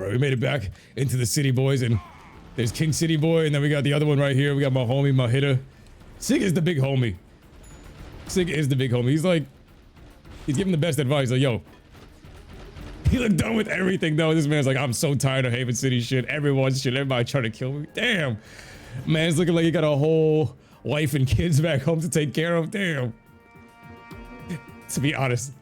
right, we made it back into the city, boys, and there's King City Boy, and then we got the other one right here. We got my homie, my hitter. Sig is the big homie. Sig is the big homie. He's giving the best advice. Like, yo, he looked done with everything, though. This man's like, I'm so tired of Haven City shit. Everyone's shit. Everybody trying to kill me. Damn. Man's looking like he got a whole wife and kids back home to take care of. Damn. To be honest,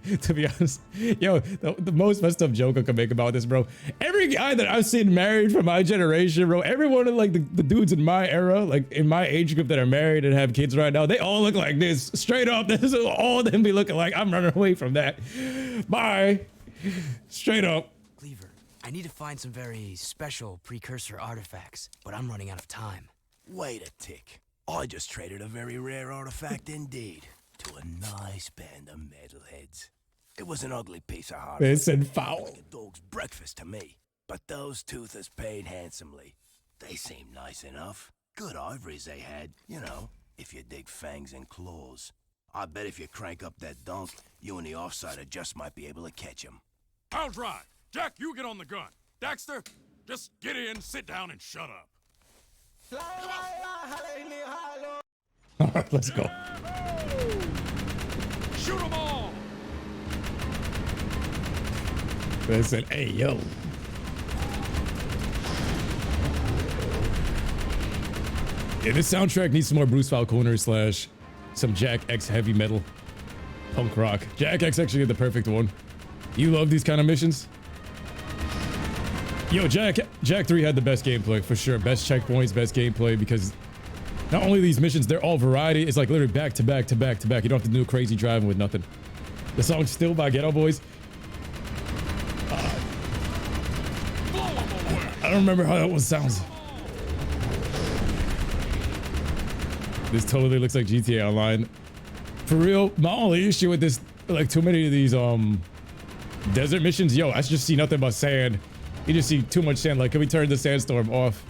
yo, the most messed up joke I can make about this, bro. Every guy that I've seen married from my generation, bro, every one of like the dudes in my era, like in my age group that are married and have kids right now, they all look like this. Straight up, this is all them be looking like. I'm running away from that. Bye. Straight up. Cleaver, I need to find some very special precursor artifacts, but I'm running out of time. Wait a tick. I just traded a very rare artifact indeed. To a nice band of metalheads. It was an ugly piece of hardware. It's in foul. Like a dog's breakfast to me. But those toothers paid handsomely. They seemed nice enough. Good ivories they had, you know, if you dig fangs and claws. I bet if you crank up that donk, you and the offsider just might be able to catch him. I'll drive. Jack, you get on the gun. Dexter, just get in, sit down, and shut up. All right, let's go. Shoot them all! They said, hey, yo. Yeah, this soundtrack needs some more Bruce Falconer / some Jack X heavy metal punk rock. Jack X actually had the perfect one. You love these kind of missions? Yo, Jack 3 had the best gameplay for sure. Best checkpoints, best gameplay, because not only these missions, they're all variety. It's like literally back to back to back to back. You don't have to do crazy driving with nothing. The song's Still by Ghetto Boys. I don't remember how that one sounds. This totally looks like GTA Online. For real, my only issue with this, like too many of these desert missions, yo, I just see nothing but sand. You just see too much sand. Like, can we turn the sandstorm off?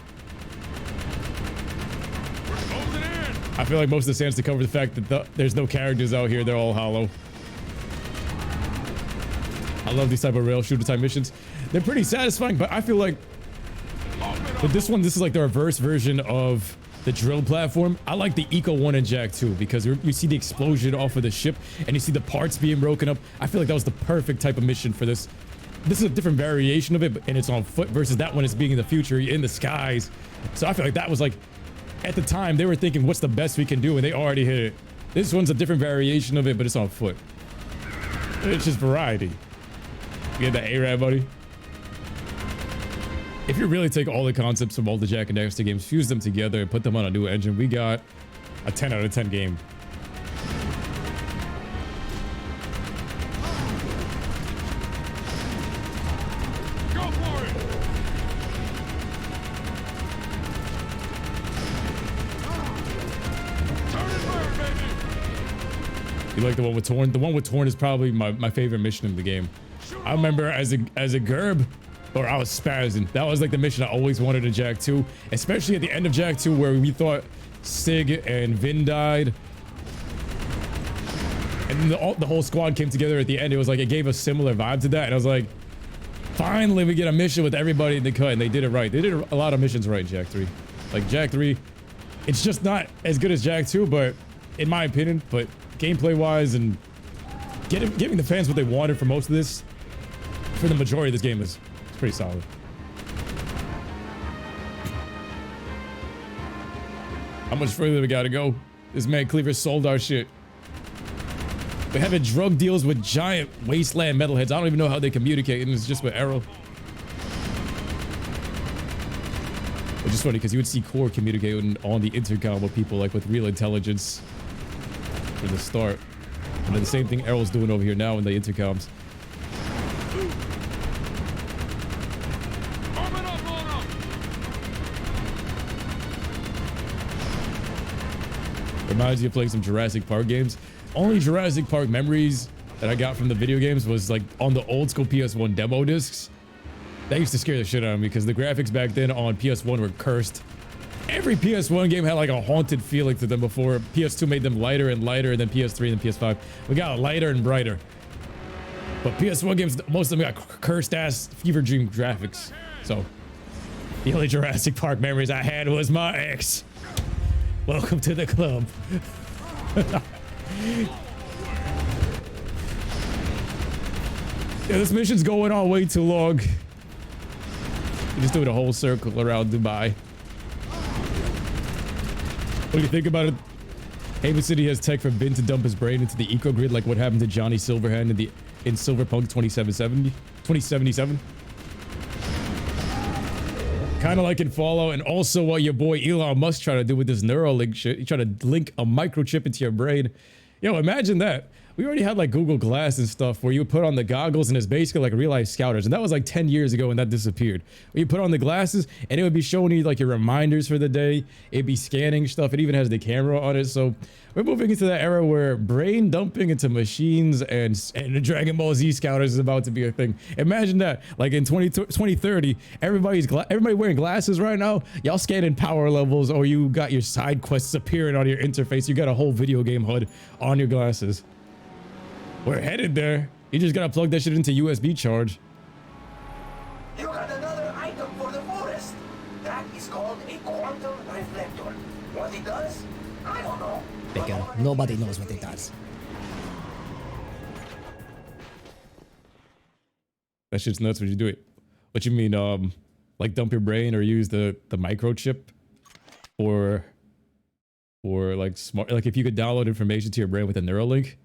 I feel like most of the sand's to cover the fact that there's no characters out here. They're all hollow. I love these type of rail shooter type missions. They're pretty satisfying, but I feel like with this one, this is like the reverse version of the drill platform. I like the Eco 1 and Jack 2 because you see the explosion off of the ship and you see the parts being broken up. I feel like that was the perfect type of mission for this. This is a different variation of it, and it's on foot versus that one is being in the future, in the skies. So I feel like that was like, at the time, they were thinking, what's the best we can do? And they already hit it. This one's a different variation of it, but it's on foot. It's just variety. You get that A-Rad, buddy? If you really take all the concepts from all the Jack and Dexter games, fuse them together, and put them on a new engine, we got a 10 out of 10 game. You like the one with Torn? The one with Torn is probably my favorite mission in the game. I remember as a Gerb, or I was spazzing. That was like the mission I always wanted in Jak 2, especially at the end of Jak 2 where we thought Sig and Vin died. And the whole squad came together at the end. It was like, it gave a similar vibe to that. And I was like, finally we get a mission with everybody in the cut, and they did it right. They did a lot of missions right in Jak 3. Like Jak 3, it's just not as good as Jak 2, but in my opinion, but gameplay wise and giving the fans what they wanted for most of this, for the majority of this game, is pretty solid. How much further we gotta go? This man Cleaver sold our shit. We're having drug deals with giant wasteland metalheads. I don't even know how they communicate, and it's just with Arrow. It's just funny because you would see Core communicating on the intercom with people, like with real intelligence from the start. And then the same thing Arrow's doing over here now in the intercoms. Reminds you of playing some Jurassic Park games. Only Jurassic Park memories that I got from the video games was like on the old school PS1 demo discs. That used to scare the shit out of me because the graphics back then on PS1 were cursed. Every PS1 game had like a haunted feeling to them before. PS2 made them lighter and lighter, and then PS3 and then PS5. We got lighter and brighter. But PS1 games, most of them got cursed ass fever dream graphics. So the only Jurassic Park memories I had was my ex. Welcome to the club. Yeah, this mission's going on way too long. You just doing a whole circle around Dubai. What do you think about it? Haven City has tech for Ben to dump his brain into the eco grid, like what happened to Johnny Silverhand in Cyberpunk 2077. Kind of like in Fallout, and also what your boy Elon Musk tried to do with this Neuralink shit. He tried to link a microchip into your brain. Yo, imagine that. We already had like Google Glass and stuff where you put on the goggles and it's basically like real life scouters. And that was like 10 years ago and that disappeared. Where you put on the glasses and it would be showing you like your reminders for the day. It'd be scanning stuff. It even has the camera on it. So we're moving into that era where brain dumping into machines and the Dragon Ball Z scouters is about to be a thing. Imagine that. Like in 2030, everybody wearing glasses right now. Y'all scanning power levels, or you got your side quests appearing on your interface. You got a whole video game HUD on your glasses. We're headed there. You just gotta plug that shit into USB charge. You got another item for the forest. That is called a quantum reflector. What it does, I don't know. Bigger. Nobody knows what it does. That shit's nuts when you do it. What you mean, like dump your brain or use the microchip? Or like smart, like if you could download information to your brain with a Neuralink?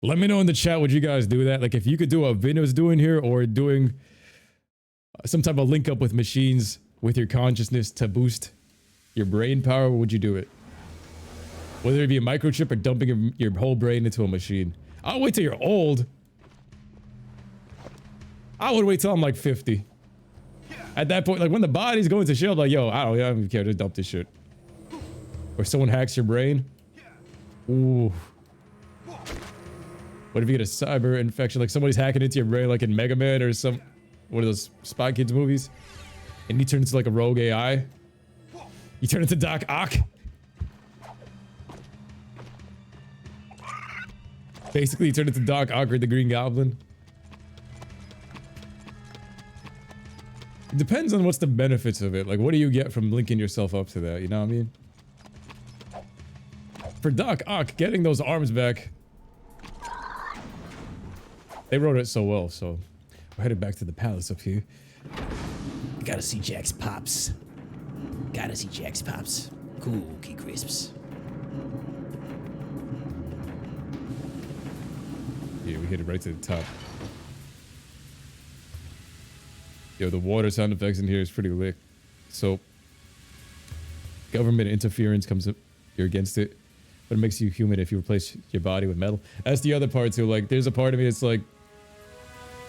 Let me know in the chat, would you guys do that? Like if you could do what Vin was doing here, or doing some type of link up with machines with your consciousness to boost your brain power, would you do it? Whether it be a microchip or dumping your whole brain into a machine. I'll wait till you're old. I would wait till I'm like 50. At that point, like when the body's going to shit, I'm like, yo, I don't even care, just dump this shit. Or someone hacks your brain. Ooh. What if you get a cyber infection? Like somebody's hacking into your brain like in Mega Man or some one of those Spy Kids movies. And you turn into like a rogue AI. You turn into Doc Ock. Basically, you turn into Doc Ock or the Green Goblin. It depends on what's the benefits of it. Like, what do you get from linking yourself up to that? You know what I mean? For Doc Ock, getting those arms back... They wrote it so well, so we're headed back to the palace up here. Gotta see Jack's pops. Gotta see Jack's pops. Cookie crisps. Yeah, we hit it right to the top. Yo, the water sound effects in here is pretty lit. So, government interference comes up, you're against it, but it makes you human if you replace your body with metal. That's the other part too. Like, there's a part of me that's like,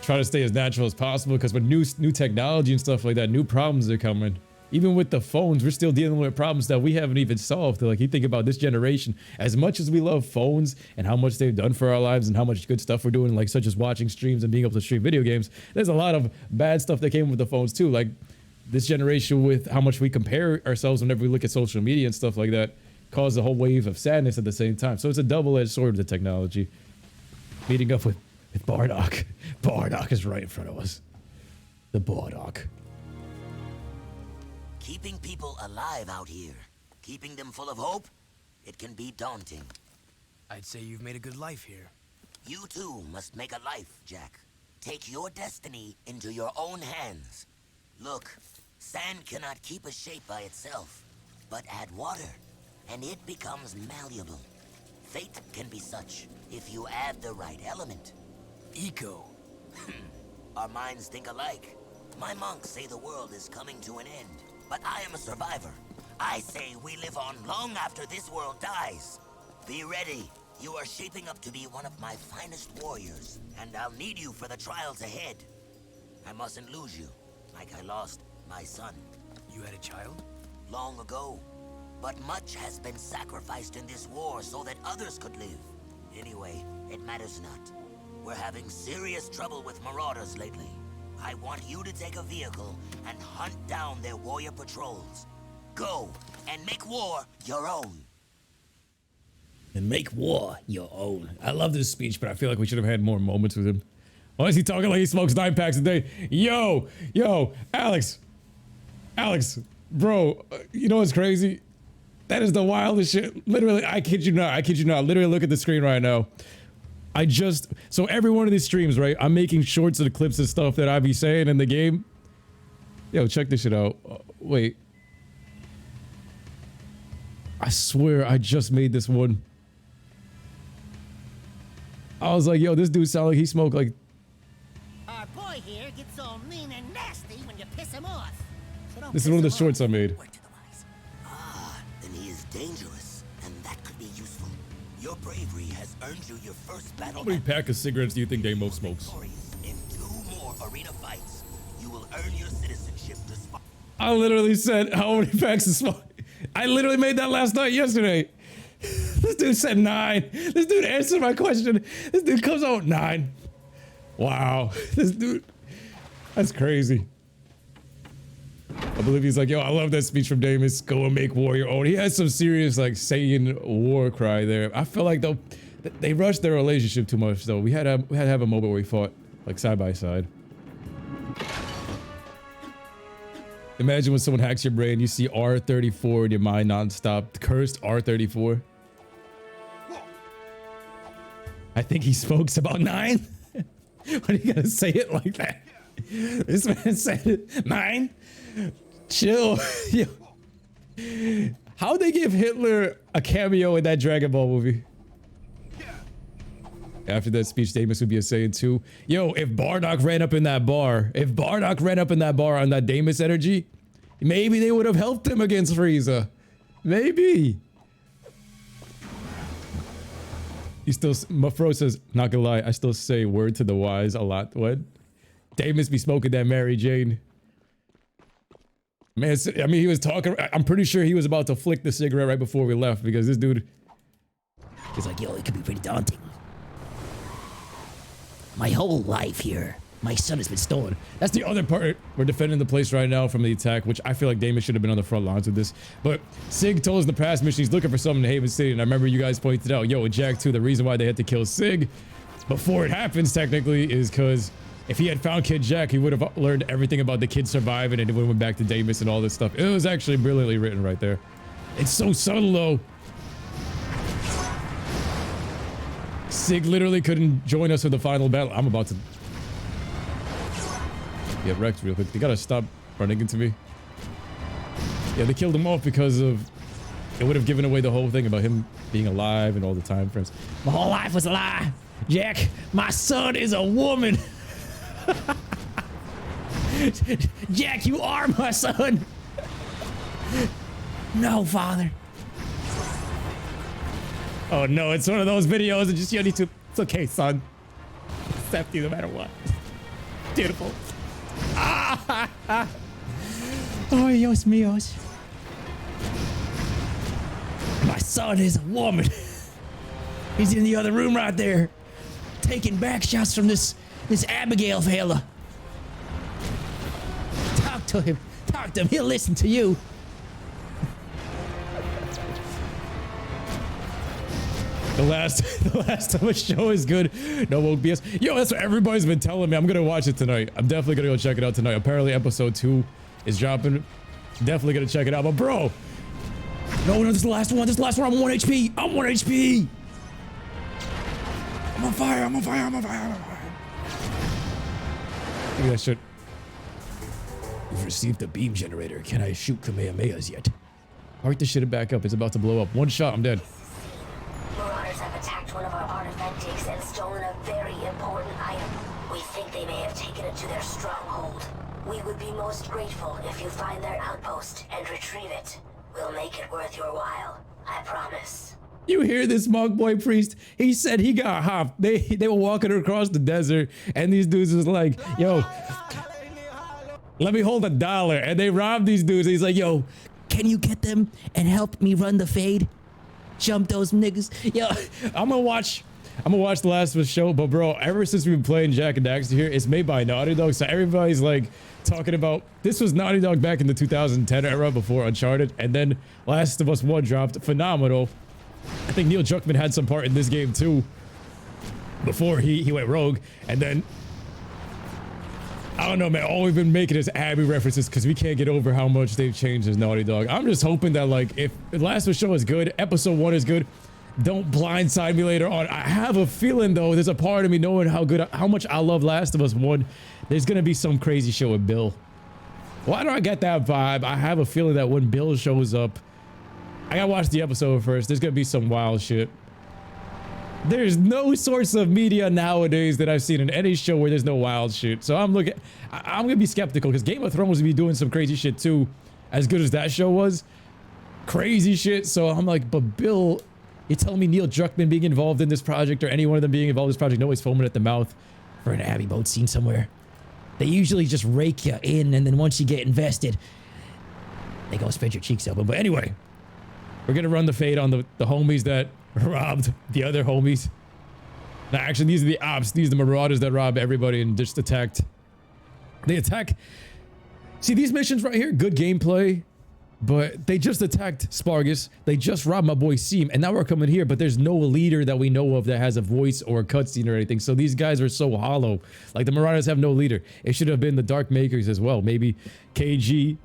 try to stay as natural as possible, because with new technology and stuff like that, new problems are coming. Even with the phones, we're still dealing with problems that we haven't even solved. Like, you think about this generation, as much as we love phones and how much they've done for our lives and how much good stuff we're doing, like such as watching streams and being able to stream video games, there's a lot of bad stuff that came with the phones too. Like this generation, with how much we compare ourselves whenever we look at social media and stuff like that, caused a whole wave of sadness at the same time. So it's a double-edged sword of the technology. Meeting up with Bardock. Bardock is right in front of us. The Bardock. Keeping people alive out here, keeping them full of hope, it can be daunting. I'd say you've made a good life here. You too must make a life, Jack. Take your destiny into your own hands. Look, sand cannot keep a shape by itself, but add water, and it becomes malleable. Fate can be such if you add the right element. Eco. Our minds think alike. My monks say the world is coming to an end, but I am a survivor. I say we live on long after this world dies. Be ready. You are shaping up to be one of my finest warriors, and I'll need you for the trials ahead. I mustn't lose you, like I lost my son. You had a child? Long ago. But much has been sacrificed in this war so that others could live. Anyway, it matters not. We're having serious trouble with Marauders lately. I want you to take a vehicle and hunt down their warrior patrols. Go, and make war your own. And make war your own. I love this speech, but I feel like we should have had more moments with him. Why is he talking like he smokes 9 packs a day? Yo, Alex, bro, you know what's crazy? That is the wildest shit. Literally, I kid you not. Literally look at the screen right now. So every one of these streams, right? I'm making shorts of the clips and stuff that I be saying in the game. Yo, check this shit out. Wait. I swear I just made this one. I was like, yo, this dude sound like he smoked like... Our boy here gets all mean and nasty when you piss him off. So don't This is piss one of the him shorts I made. Word to the wise. Then he is dangerous, and that could be useful. Your bravery has earned you your first battle. How many pack of cigarettes do you think Damo smokes? Victorious in 2 more arena fights. You will earn your citizenship despite. I literally said, how many packs of smoke? I literally made that last night, yesterday. This dude said 9. This dude answered my question. This dude comes out 9. Wow. This dude, that's crazy. I believe he's like, yo, I love that speech from Damus. Go and make war your own. He has some serious, like, Saiyan war cry there. I feel like, though, they rushed their relationship too much, though. We had to have a moment where we fought, like, side by side. Imagine when someone hacks your brain, you see R34 in your mind nonstop. Cursed R34. I think he smokes about 9. Why are you gonna say it like that? This man said it. 9? Chill. Yo. How'd they give Hitler a cameo in that Dragon Ball movie? After that speech, Damus would be a Saiyan too. Yo, if Bardock ran up in that bar, on that Damus energy, maybe they would have helped him against Frieza. Maybe. He still, Mafro says, not gonna lie, I still say word to the wise a lot. What? Damus be smoking that Mary Jane. Man, I mean, he was talking, I'm pretty sure he was about to flick the cigarette right before we left because this dude. He's like, yo, it could be pretty daunting. My whole life here, my son has been stolen. That's the other part. We're defending the place right now from the attack, which I feel like Damus should have been on the front lines with this. But Sig told us in the past mission he's looking for something in Haven City, and I remember you guys pointed out, yo, Jack too, the reason why they had to kill Sig before it happens technically is because if he had found Kid Jack, he would have learned everything about the kid surviving and it would have went back to Damus and all this stuff. It was actually brilliantly written right there. It's so subtle though. Sig literally couldn't join us for the final battle. I'm about to get wrecked real quick. They gotta stop running into me. Yeah, they killed him off because of it would have given away the whole thing about him being alive and all the time frames. My whole life was a lie. Jack, my son is a woman. Jack, you are my son. No, father. Oh no, it's one of those videos and just you need to. It's okay, son. Accept you no matter what. Beautiful. Oh, Dios míos. My son is a woman. He's in the other room right there, taking back shots from this Abigail fella. Talk to him. Talk to him. He'll listen to you. The last time a show is good, no woke BS. Yo, that's what everybody's been telling me. I'm gonna watch it tonight. I'm definitely gonna go check it out tonight. Apparently episode 2 is dropping. Definitely gonna check it out. But bro, no, this is the last one. This is the last one. I'm 1 HP. I'm 1 HP. I'm on fire. I'm on fire. I'm on fire. I'm on fire. Look at that shit. You've received the beam generator. Can I shoot Kamehamehas yet? Hurry this shit back up. It's about to blow up. One shot, I'm dead. Marauders have attacked one of our artifact digs and stolen a very important item. We think they may have taken it to their stronghold. We would be most grateful if you find their outpost and retrieve it. We'll make it worth your while. I promise. You hear this monk boy priest? He said he got hopped. They were walking across the desert and these dudes was like, yo, let me hold $1. And they robbed these dudes. He's like, yo, can you get them and help me run the fade? Jump those niggas. Yo, I'm gonna watch the Last of Us show, but bro, ever since we've been playing Jack and Daxter here, it's made by Naughty Dog. So everybody's like talking about this was Naughty Dog back in the 2010 era before Uncharted, and then Last of Us 1 dropped. Phenomenal. I think Neil Druckmann had some part in this game too. Before he went rogue, and then I don't know, man. All we've been making is Abby references because we can't get over how much they've changed as Naughty Dog. I'm just hoping that like if the Last of Us show is good, episode 1 is good, don't blindside me later on. I have a feeling though, there's a part of me knowing how much I love Last of Us 1. There's gonna be some crazy shit with Bill. Why do I get that vibe? I have a feeling that when Bill shows up, I gotta watch the episode first. There's gonna be some wild shit. There's no source of media nowadays that I've seen in any show where there's no wild shit. So I'm gonna be skeptical because Game of Thrones will be doing some crazy shit too, as good as that show was. Crazy shit. So I'm like, but Bill, you're telling me Neil Druckmann being involved in this project or any one of them being involved in this project, nobody's foaming at the mouth for an Abby boat scene somewhere. They usually just rake you in, and then once you get invested, they go spread your cheeks open. But anyway, we're gonna run the fade on the homies that robbed the other homies. Now, actually, these are the ops. These are the marauders that robbed everybody and just attacked. They attack. See, these missions right here, good gameplay, but they just attacked Spargus. They just robbed my boy Seam, and now we're coming here, but there's no leader that we know of that has a voice or a cutscene or anything. So these guys are so hollow. Like, the marauders have no leader. It should have been the Dark Makers as well. Maybe KG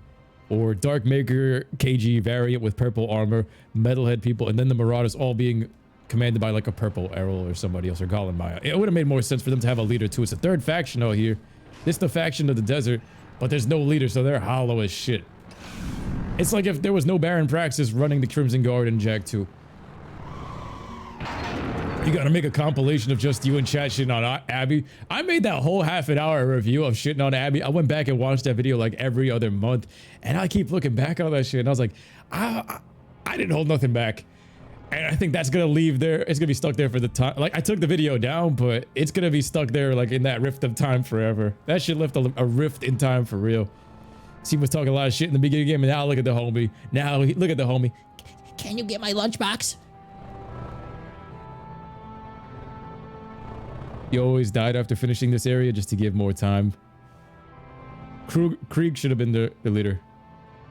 or Dark Maker KG variant with purple armor, metalhead people, and then the marauders all being commanded by like a purple Errol or somebody else, or Gollum Maya. It would have made more sense for them to have a leader too. It's a third faction out here. This is the faction of the desert, but there's no leader, so they're hollow as shit. It's like if there was no Baron Praxis running the Crimson Guard in Jak 2. You gotta make a compilation of just you and chat shitting on Abby. I made that whole half an hour review of shitting on Abby. I went back and watched that video like every other month, and I keep looking back on that shit, and I was like, I didn't hold nothing back. And I think that's gonna leave there. It's gonna be stuck there for the time. Like, I took the video down, but it's gonna be stuck there like in that rift of time forever. That shit left a rift in time for real. He was talking a lot of shit in the beginning of the game, and now look at the homie. Now look at the homie. Can you get my lunchbox? He always died after finishing this area just to give more time. Krieg should have been the leader.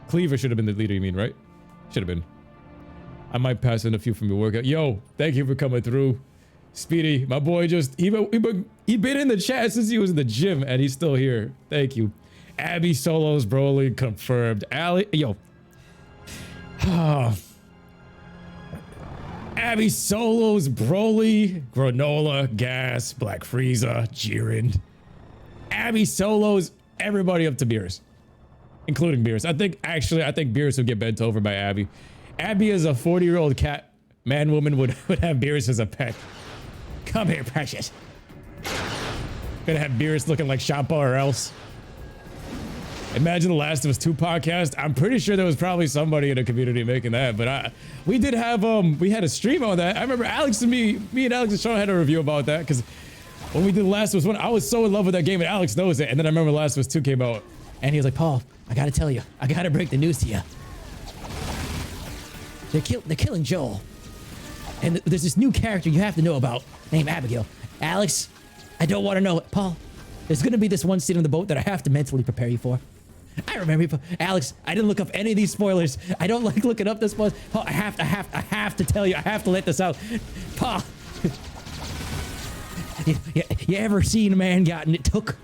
Cleaver should have been the leader, you mean, right? Should have been. I might pass in a few from your workout. Yo, thank you for coming through. Speedy, my boy, he been in the chat since he was in the gym, and he's still here. Thank you. Abby solos Broly confirmed. Allie, yo. Abby solos Broly, Granola, Geass, Black Frieza, Jiren. Abby solos everybody up to Beerus, including Beerus. I think Beerus would get bent over by Abby. Abby as a 40-year-old cat, woman would have Beerus as a pet. Come here, precious. Gonna have Beerus looking like Shappa or else. Imagine the Last of Us 2 podcast. I'm pretty sure there was probably somebody in the community making that, but we did have we had a stream on that. I remember Alex and me and Alex and Sean had a review about that, because when we did The Last of Us 1, I was so in love with that game, and Alex knows it. And then I remember Last of Us 2 came out, and he was like, Paul, I gotta tell you, I gotta break the news to you. They're killing Joel, and there's this new character you have to know about named Abigail. Alex, I don't want to know it. Paul, there's gonna be this one scene on the boat that I have to mentally prepare you for. I remember, Alex, I didn't look up any of these spoilers. I don't like looking up the spoilers. Paul, I have to tell you, I have to let this out. Paul, you ever seen a man gotten it took?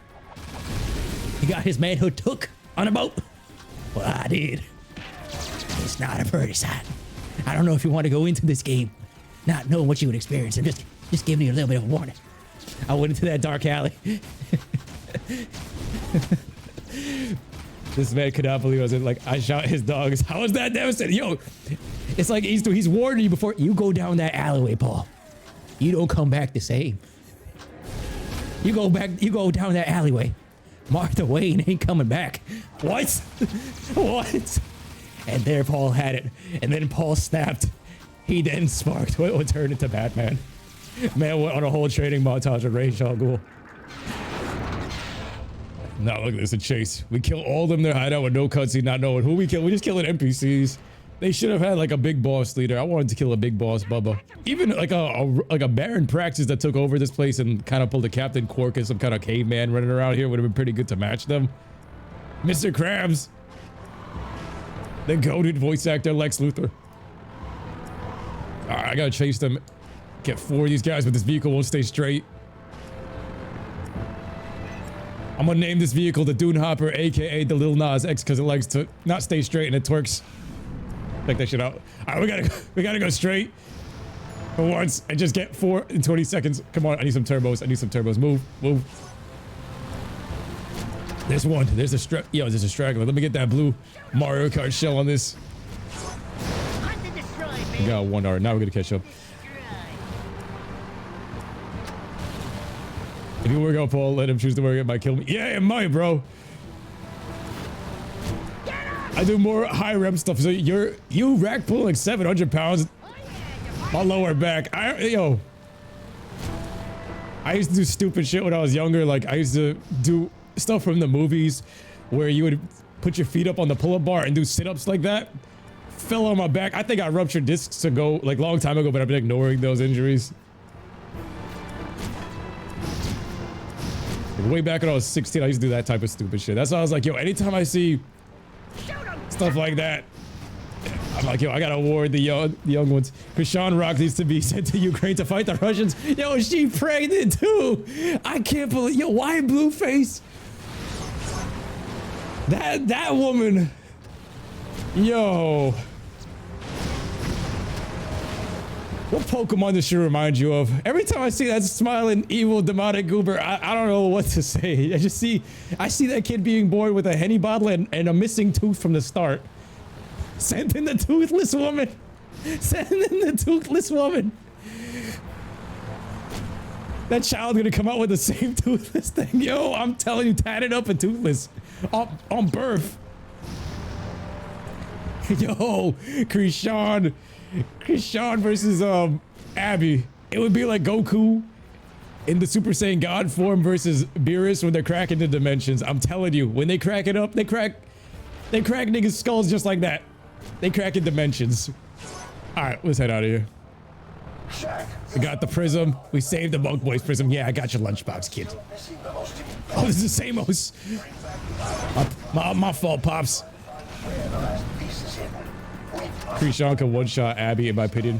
He got his manhood took on a boat? Well, I did. It's not a pretty sight. I don't know if you want to go into this game not knowing what you would experience. I'm just giving you a little bit of a warning. I went into that dark alley. This man could not believe I was in, like, I shot his dogs. How is that devastating? Yo, it's like he's warning you before you go down that alleyway, Paul. You don't come back the same. You go down that alleyway. Martha Wayne ain't coming back. What? What? And there Paul had it. And then Paul snapped. He then sparked what would turn into Batman. Man went on a whole training montage of Ra's al Ghul. Now look at this, a chase. We kill all of them in their hideout with no cutscene, not knowing who we kill. We just killing NPCs. They should have had like a big boss leader. I wanted to kill a big boss, Bubba. Even like a Baron Praxis that took over this place and kind of pulled a Captain Quark as some kind of caveman running around here would have been pretty good to match them. Mr. Krabs. The goated voice actor Lex Luthor. All right, I gotta chase them. Get 4 of these guys, but this vehicle won't stay straight. I'm gonna name this vehicle the Dune Hopper, aka the Lil Nas X, because it likes to not stay straight and it twerks. Check that shit out. All right, we gotta go straight for once and just get 4 in 20 seconds. Come on, I need some turbos. I need some turbos. Move, move. There's one. There's a straggler. Let me get that blue Mario Kart shell on this. We got 1 hour. Now we're gonna catch up. If you work out, Paul, let him choose to work out. Might kill me. Yeah, it might, bro. I do more high rep stuff. So you rack pull like 700 pounds. My lower back. I used to do stupid shit when I was younger. Like I used to do stuff from the movies where you would put your feet up on the pull-up bar and do sit-ups like that. Fell on my back. I think I ruptured discs ago, like long time ago, but I've been ignoring those injuries. Way back when I was 16, I used to do that type of stupid shit. That's why I was like, yo, anytime I see stuff like that, I'm like, yo, I gotta award the young ones. Krishan Rock needs to be sent to Ukraine to fight the Russians. Yo, she pregnant too. I can't believe, yo, why Blueface? That woman, yo. What Pokemon does she remind you of? Every time I see that smiling, evil, demonic goober, I don't know what to say. I see that kid being born with a Henny bottle and a missing tooth from the start. Send in the toothless woman. Send in the toothless woman. That child gonna come out with the same toothless thing. Yo, I'm telling you, tatted up and toothless. On birth. Yo, Krishan versus Abby. It would be like Goku in the Super Saiyan God form versus Beerus when they're cracking the dimensions. I'm telling you, when they crack it up, they crack niggas' skulls just like that. They crack in dimensions. All right, let's head out of here. We got the prism. We saved the Monk Boys prism. Yeah, I got your lunchbox, kid. Oh, this is Samos. My fault, Pops. Krishan can one-shot Abby, in my opinion.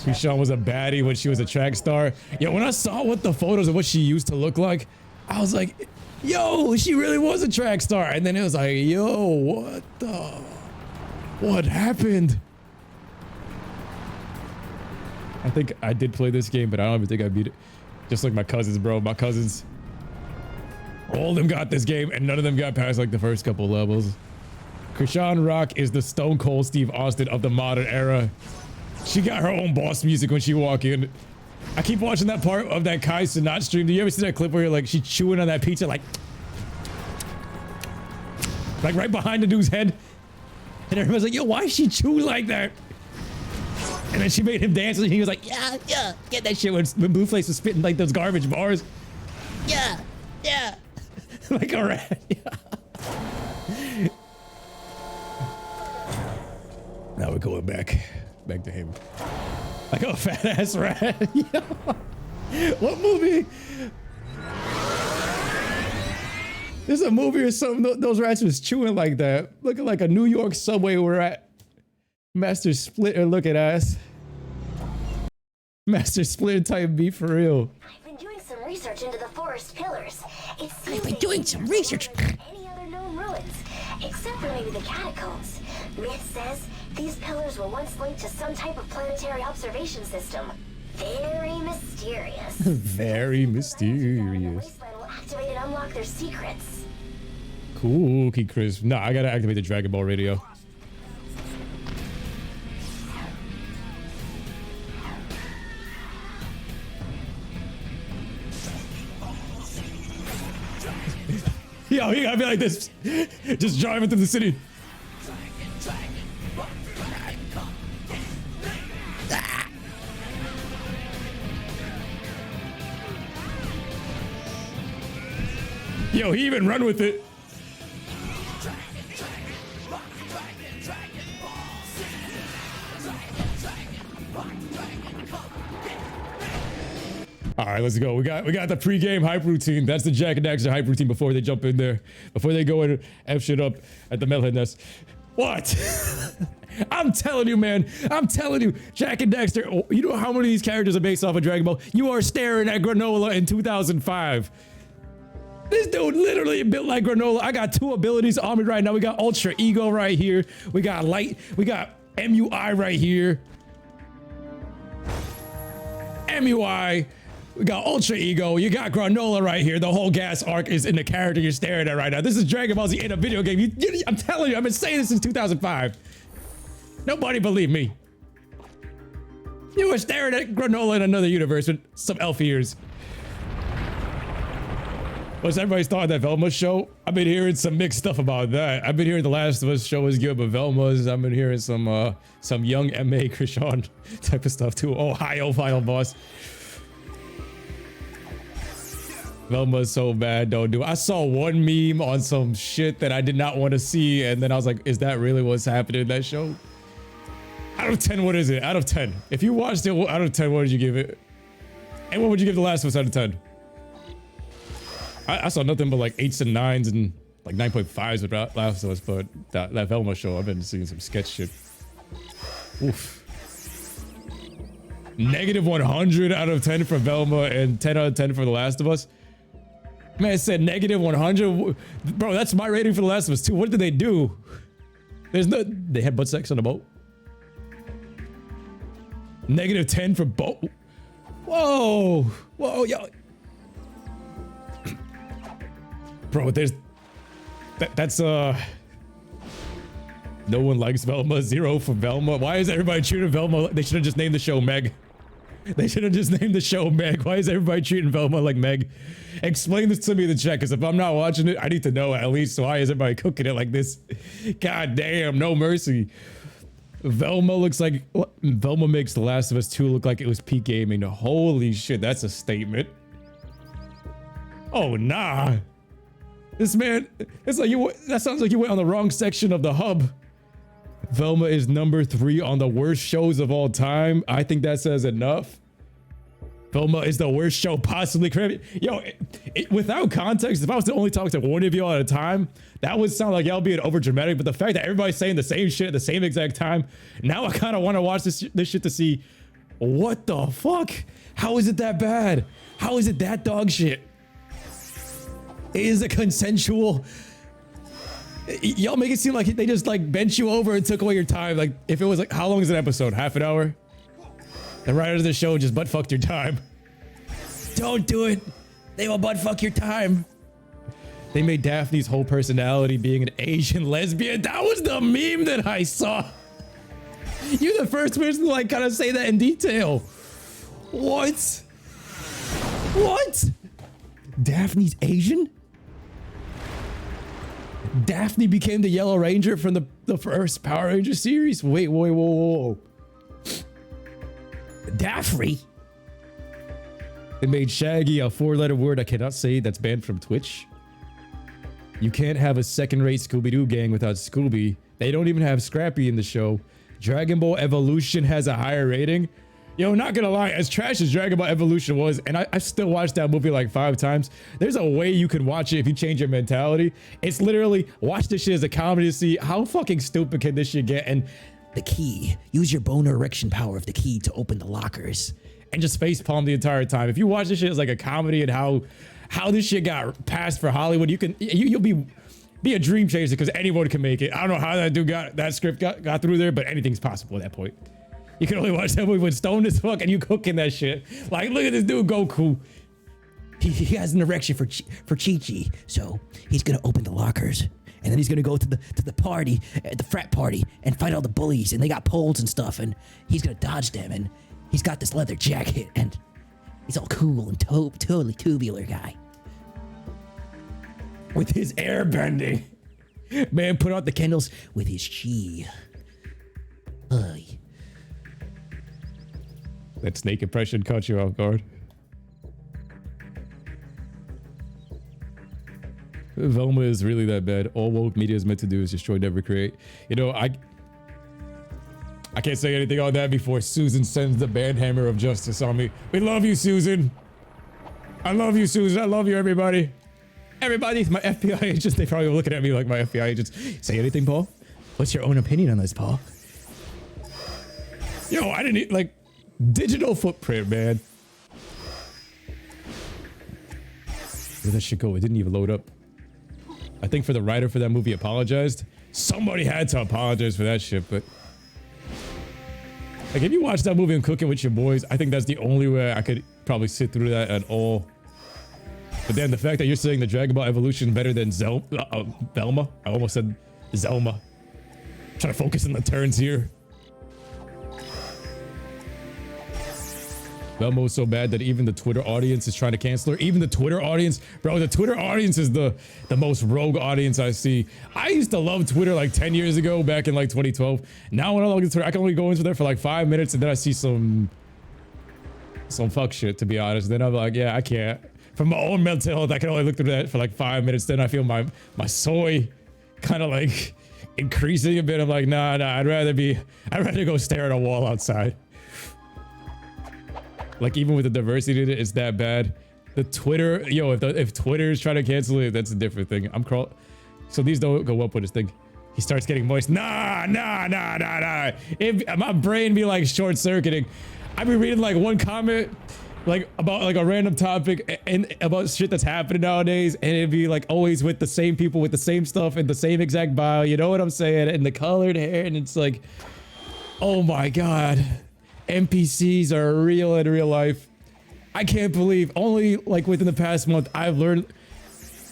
Krishan was a baddie when she was a track star. Yo, when I saw what the photos of what she used to look like, I was like, yo, she really was a track star. And then it was like, yo, what happened? I think I did play this game, but I don't even think I beat it. Just like my cousins, bro. My cousins, all of them got this game, and none of them got past like the first couple levels. Krishan Rock is the Stone Cold Steve Austin of the modern era. She got her own boss music when she walk in. I keep watching that part of that Kai Cenat stream. Do you ever see that clip where you're like, she's chewing on that pizza like right behind the dude's head? And everyone's like, yo, why is she chewing like that? And then she made him dance and he was like, yeah, get that shit when Blueface was spitting like those garbage bars. Yeah. Like a rat. Now we're going back to him. Like a fat ass rat. What movie? There's a movie or something. Those rats was chewing like that. Looking like a New York subway we're at. Master Splinter looking ass. Master Splinter type beat for real. I've been doing some research into the forest pillars. It seems I've been doing some research. Any other known ruins, except for maybe the catacombs. Myth says these pillars were once linked to some type of planetary observation system. Very mysterious. Very mysterious. Wasteland will activate and unlock their secrets. Cool, Key Chris. Nah, I gotta activate the Dragon Ball radio. Yo, you gotta be like this. Just driving through the city. Yo, he even run with it. All right, let's go. We got the pre-game hype routine. That's the Jack and Daxter hype routine before they jump in there, before they go and F shit up at the Metalhead Nest. What? I'm telling you, man. I'm telling you, Jack and Dexter. You know how many of these characters are based off of Dragon Ball? You are staring at Granola in 2005. This dude literally built like Granola. I got 2 abilities on me right now. We got Ultra Ego right here. We got Light. We got MUI right here. MUI. We got Ultra Ego. You got Granola right here. The whole Geass arc is in the character you're staring at right now. This is Dragon Ball Z in a video game. I'm telling you, I've been saying this since 2005. Nobody believed me. You were staring at Granola in another universe with some elf ears. What's everybody's thought of that Velma show? I've been hearing some mixed stuff about that. I've been hearing The Last of Us show is good, but Velma's, I've been hearing some young M.A. Krishan type of stuff too. Ohio final boss. Velma's so bad, don't do it. I saw one meme on some shit that I did not want to see, and then I was like, is that really what's happening in that show? Out of 10, what is it? Out of 10. If you watched it, out of 10, what would you give it? And what would you give The Last of Us out of 10? I saw nothing but like 8s and 9s and like 9.5s with Last of Us, but that Velma show, I've been seeing some sketch shit. Oof. Negative 100 out of 10 for Velma and 10 out of 10 for The Last of Us. Man, it said negative 100. Bro, that's my rating for The Last of Us too. What did they do? They had butt sex on the boat. Negative 10 for boat. Whoa. Whoa, yo. Bro, that's no one likes Velma. 0 for Velma. Why is everybody treating Velma? They should have just named the show Meg. They should have just named the show Meg. Why is everybody treating Velma like Meg? Explain this to me in the chat, because if I'm not watching it, I need to know at least why is everybody cooking it like this? God damn, no mercy. Velma looks like Velma makes The Last of Us 2 look like it was peak gaming. Holy shit, that's a statement. Oh nah. This man, it's like that sounds like you went on the wrong section of the hub. Velma is number 3 on the worst shows of all time. I think that says enough. Velma is the worst show possibly created. Yo, without context, if I was to only talk to one of y'all at a time, that would sound like y'all being over dramatic. But the fact that everybody's saying the same shit at the same exact time, now I kind of want to watch this shit to see what the fuck? How is it that bad? How is it that dog shit? Is it consensual? Y'all make it seem like they just like bent you over and took away your time. Like if it was like, how long is an episode? Half an hour? The writers of the show just butt fucked your time. Don't do it. They will butt fuck your time. They made Daphne's whole personality being an Asian lesbian. That was the meme that I saw. You're the first person to like kind of say that in detail. What? What? Daphne's Asian? Daphne became the Yellow Ranger from the first Power Ranger series? Wait, whoa. Daphne? They made Shaggy a 4-letter word I cannot say that's banned from Twitch. You can't have a second-rate Scooby-Doo gang without Scooby. They don't even have Scrappy in the show. Dragon Ball Evolution has a higher rating. Yo, not gonna lie, as trash as Dragon Ball Evolution was, and I still watched that movie like 5 times, there's a way you can watch it if you change your mentality. It's literally, watch this shit as a comedy to see how fucking stupid can this shit get, and the key, use your boner erection power of the key to open the lockers, and just facepalm the entire time. If you watch this shit as like a comedy and how this shit got passed for Hollywood, you'll be a dream chaser because anyone can make it. I don't know how that dude that script got through there, but anything's possible at that point. You can only watch that movie when stoned as fuck and you cooking that shit. Like, look at this dude Goku. He has an erection for Chi-Chi, so he's gonna open the lockers, and then he's gonna go to the party, the frat party, and fight all the bullies, and they got poles and stuff, and he's gonna dodge them, and he's got this leather jacket, and he's all cool and totally tubular guy. With his air bending. Man, put out the candles with his chi. That snake impression caught you off guard. Velma is really that bad. All woke media is meant to do is destroy, never create. You know, I can't say anything on that before Susan sends the bandhammer of justice on me. We love you, Susan. I love you, Susan. I love you, everybody. Everybody, my FBI agents, they probably looking at me like my FBI agents. Say anything, Paul? What's your own opinion on this, Paul? Yo, I didn't like digital footprint, man. Where'd that shit go? It didn't even load up. I think for the writer for that movie apologized. Somebody had to apologize for that shit, but like if you watch that movie and Cooking with Your Boys, I think that's the only way I could probably sit through that at all. But then the fact that you're saying the Dragon Ball Evolution better than Velma, I almost said Zelma. I'm trying to focus on the turns here. Velma was so bad that even the Twitter audience is trying to cancel her. Even the Twitter audience, bro, the Twitter audience is the most rogue audience I see. I used to love Twitter like 10 years ago, back in like 2012. Now when I look at Twitter, I can only go into there for like 5 minutes and then I see some fuck shit, to be honest. Then I'm like, yeah, I can't. From my own mental health, I can only look through that for like 5 minutes. Then I feel my soy kind of like increasing a bit. I'm like, nah, I'd rather go stare at a wall outside. Like even with the diversity in it, it's that bad. The Twitter, yo, if Twitter is trying to cancel it, that's a different thing. I'm crawling. So these don't go up with this thing. He starts getting moist. Nah. If my brain be like short circuiting, I'd be reading like one comment, like about like a random topic and about shit that's happening nowadays, and it'd be like always with the same people with the same stuff and the same exact bio. You know what I'm saying? And the colored hair, and it's like, oh my god. NPCs are real in real life. I can't believe only like within the past month I've learned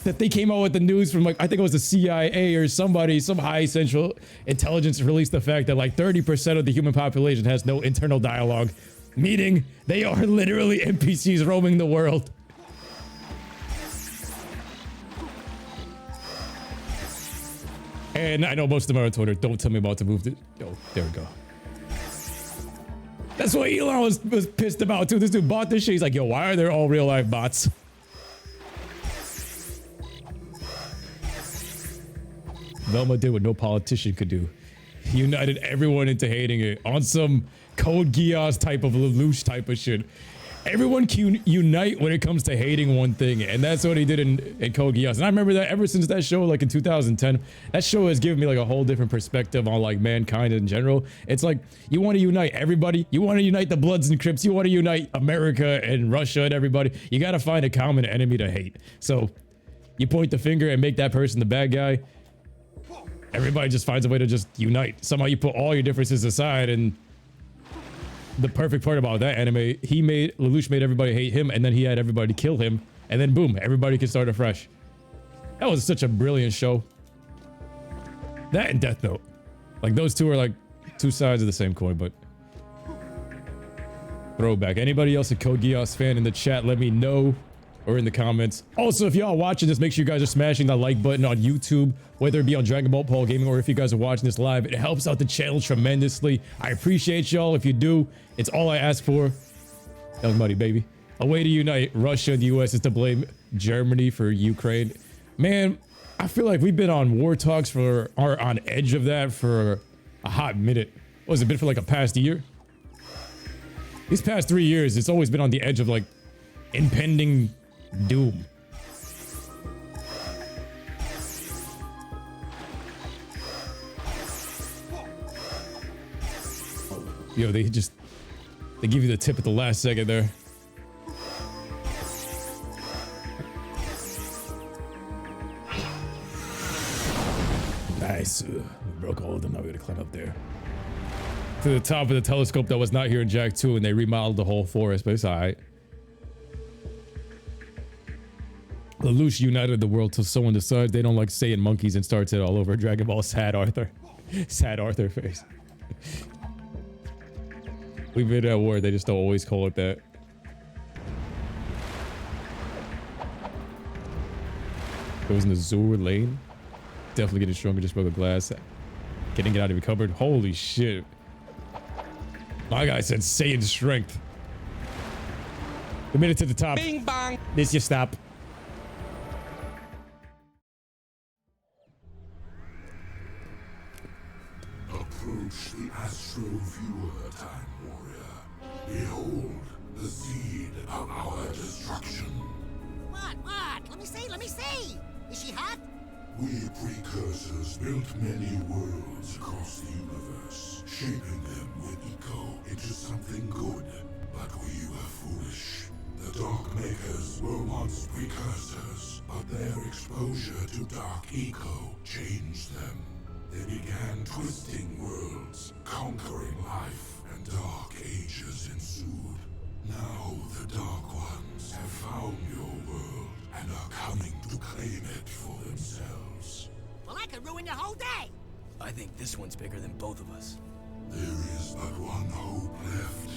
that they came out with the news from like, I think it was the CIA or somebody, some high central intelligence released the fact that like 30% of the human population has no internal dialogue, meaning they are literally NPCs roaming the world. And I know most of them are on Twitter. Don't tell me about to move it. Oh, there we go. That's what Elon was pissed about too. This dude bought this shit. He's like, yo, why are there all real life bots? Velma did what no politician could do. He united everyone into hating it on some Code Geass type of Lelouch type of shit. Everyone can unite when it comes to hating one thing, and that's what he did in Code Geass. And I remember that ever since that show, like in 2010, that show has given me like a whole different perspective on like mankind in general. It's like, you want to unite everybody. You want to unite the Bloods and Crips. You want to unite America and Russia and everybody. You got to find a common enemy to hate. So you point the finger and make that person the bad guy. Everybody just finds a way to just unite. Somehow you put all your differences aside, and the perfect part about that anime, Lelouch made everybody hate him, and then he had everybody kill him, and then boom, everybody can start afresh. That was such a brilliant show. That and Death Note. Like those two are like two sides of the same coin, but throwback. Anybody else a Code Geass fan in the chat, let me know, or in the comments. Also, if y'all watching this, make sure you guys are smashing that like button on YouTube, whether it be on Dragon Ball Paul Gaming or if you guys are watching this live. It helps out the channel tremendously. I appreciate y'all. If you do, it's all I ask for. That was muddy, baby. A way to unite Russia and the US is to blame Germany for Ukraine. Man, I feel like we've been on war talks or on edge of that for a hot minute. What has it been for like a past year? These past 3 years, it's always been on the edge of like impending doom. Yo, they give you the tip at the last second there. Nice. We broke all of them. Now we gotta climb up there to the top of the telescope that was not here in Jak 2, and they remodeled the whole forest, but it's alright. Lelouch united the world till someone decides they don't like Saiyan monkeys and starts it all over. Dragon Ball sad Arthur. Sad Arthur face. We've been at war, they just don't always call it that. It was in the Zur lane. Definitely getting stronger, just broke a glass. Getting it out of your cupboard. Holy shit. My guy said Saiyan strength. We made it to the top. Bing bang. This you stop. Approach the Astro Viewer, Time Warrior. Behold the seed of our destruction. What? Let me see. Is she hot? We precursors built many worlds across the universe, shaping them with eco into something good. But we were foolish. The Dark Makers were once precursors, but their exposure to dark eco changed them. They began twisting worlds, conquering life, and dark ages ensued. Now the Dark Ones have found your world and are coming to claim it for themselves. Well, I could ruin your whole day. I think this one's bigger than both of us. There is but one hope left.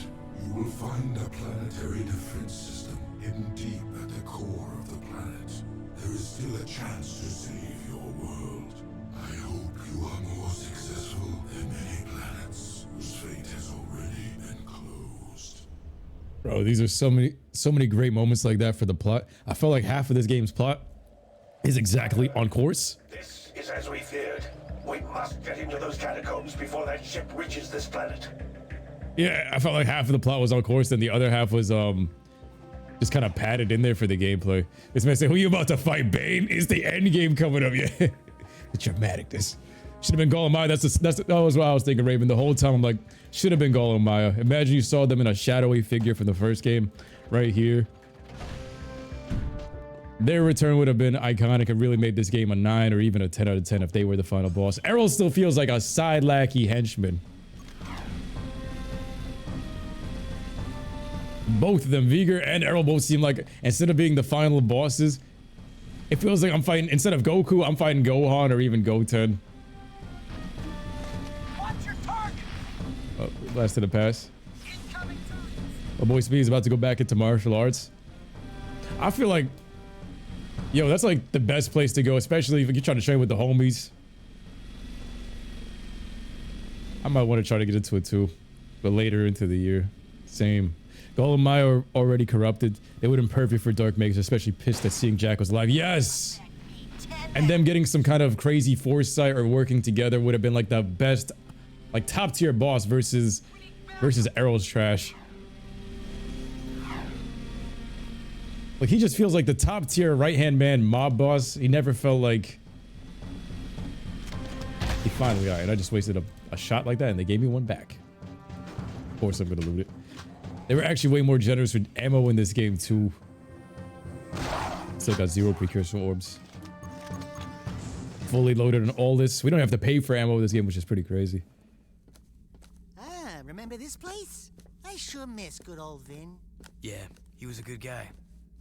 You will find a planetary defense system hidden deep at the core of the planet. There is still a chance to save your world. I hope you are more successful than many planets whose fate has already been closed. Bro, these are so many great moments like that for the plot. I felt like half of this game's plot is exactly on course. This is as we feared. We must get into those catacombs before that ship reaches this planet. Yeah, I felt like half of the plot was on course, and the other half was just kind of padded in there for the gameplay. This man said, "Who you about to fight, Bane? Is the end game coming up?" Yeah, the dramaticness. Should have been Gollum Maya. That was what I was thinking, Raven. The whole time I'm like, should have been Gollum Maya. Imagine you saw them in a shadowy figure from the first game, right here. Their return would have been iconic and really made this game a 9 or even a 10 out of 10 if they were the final boss. Errol still feels like a side lackey henchman. Both of them, Vigor and Errol, both seem like, instead of being the final bosses, it feels like I'm fighting, instead of Goku, I'm fighting Gohan or even Goten. Watch your target. Oh, last to the pass. My boy Speed's about to go back into martial arts. I feel like, yo, that's like the best place to go, especially if you're trying to train with the homies. I might want to try to get into it too, but later into the year. Same. Gollum Maya are already corrupted. They would have been perfect for Dark Makers, especially pissed at seeing Jack was alive. Yes! And them getting some kind of crazy foresight or working together would have been like the best, like top tier boss versus Errol's trash. Like, he just feels like the top tier right-hand man mob boss. He never felt like... He finally got it. I just wasted a shot like that and they gave me one back. Of course I'm gonna loot it. They were actually way more generous with ammo in this game too. Still got 0 precursor orbs. Fully loaded on all this. We don't have to pay for ammo in this game, which is pretty crazy. Ah, remember this place? I sure miss good old Vin. Yeah, he was a good guy.